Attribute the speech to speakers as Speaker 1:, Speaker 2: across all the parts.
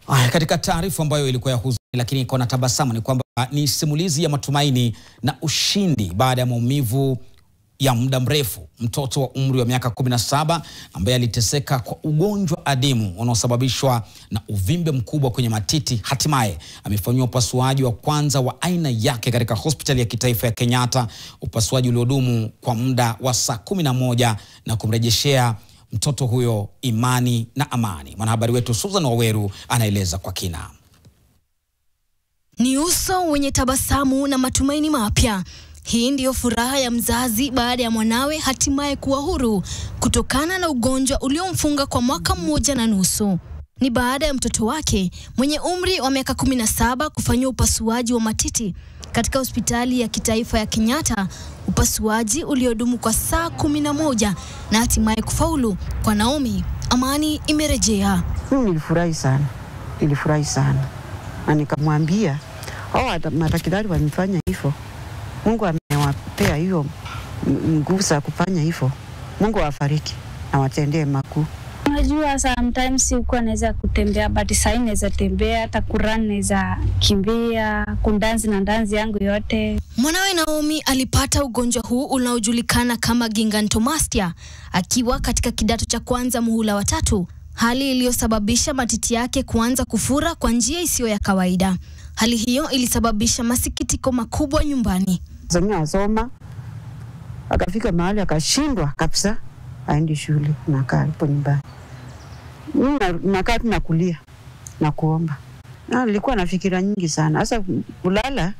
Speaker 1: Katika taarifa ambayo ilikuwa ya huzuni lakini iko na tabasamu ni kwamba ni simulizi ya matumaini na ushindi baada ya maumivu ya muda mrefu. Mtoto wa umri wa miaka 17 ambaye aliteseka kwa ugonjwa adimu unaosababishwa na uvimbe mkubwa kwenye matiti hatimaye amefanyiwa upasuaji wa kwanza wa aina yake katika hospitali ya kitaifa ya Kenyatta, upasuaji uliodumu kwa muda wa saa 11 na kumrejeshea mtoto huyo imani na amani. Mwanahabari wetu Susan Waweru anaeleza kwa kina.
Speaker 2: Ni uso wenye tabasamu na matumaini mapya. Hii ndiyo furaha ya mzazi baada ya mwanawe hatimaye kuwa huru kutokana na ugonjwa uliomfunga kwa mwaka 1.5. Ni baada ya mtoto wake mwenye umri wa miaka 17 kufanyiwa upasuaji wa matiti katika hospitali ya kitaifa ya Kenyatta, upasuaji uliodumu kwa saa 11 na hatimaye kufaulu. Kwa Naomi, amani imerejea.
Speaker 3: Nilifurahi sana. Na nikamwambia, madaktari wanifanya hivyo. Mungu amewapea hiyo nguvu za kufanya hivyo. Mungu awafariki na watendee makuu.
Speaker 4: Unajua sometimes uko naweza kutembea but sasa naweza tembea, hata kurun naweza kimbia, kundanzi na danzi yangu yote.
Speaker 2: Mwanawe Naomi alipata ugonjwa huu unaojulikana kama gigantomastia akiwa katika kidato cha kwanza muhula wa 3, hali iliyosababisha matiti yake kuanza kufura kwa njia isiyo ya kawaida. Hali hiyo ilisababisha masikitiko makubwa nyumbani.
Speaker 3: Zamia asoma, akafika mahali akashindwa kabisa aende shule na kaa hapo nyumbani. Nakaa tu nakulia na kuomba. Nilikuwa na fikira nyingi sana. Sasa kulala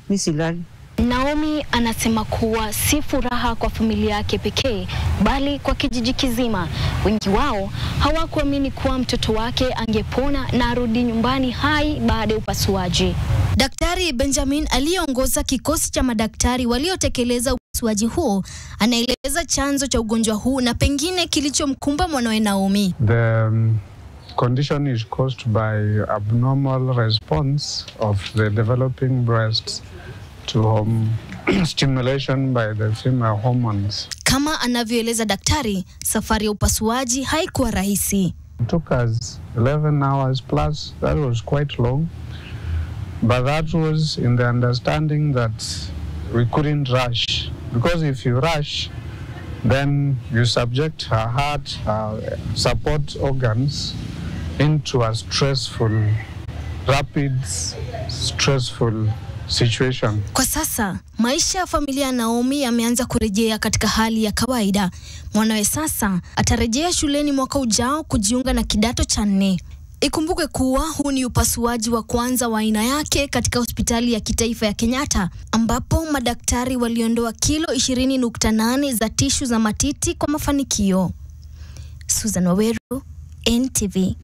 Speaker 3: mimi silali.
Speaker 2: Naomi anasema kuwa si furaha kwa familia yake pekee bali kwa kijiji kizima. Wengi wao hawakuamini kuwa mtoto wake angepona na arudi nyumbani hai baada ya upasuaji. Daktari Benjamin aliyeongoza kikosi cha madaktari waliotekeleza upasuaji huo anaeleza chanzo cha ugonjwa huu na pengine kilichomkumba mwanawe Naomi.
Speaker 5: The condition is caused by abnormal response of the developing breasts to stimulation by the female hormones.
Speaker 2: Kama anavyoeleza daktari, safari ya upasuaji haikuwa rahisi.
Speaker 5: It took us 11 hours plus. That was quite long. But that was in the understanding that we couldn't rush. Because if you rush, then you subject her heart, her support organs into a rapid stressful situation.
Speaker 2: Kwa sasa, maisha ya familia ya Naomi yameanza kurejea katika hali ya kawaida. Mwanawe sasa atarejea shuleni mwaka ujao kujiunga na kidato cha 4. Ikumbuke kuwa huu ni upasuaji wa kwanza wa aina yake katika hospitali ya kitaifa ya Kenyatta, ambapo madaktari waliondoa kilo 20.8 za tishu za matiti kwa mafanikio. Susan Waweru, NTV.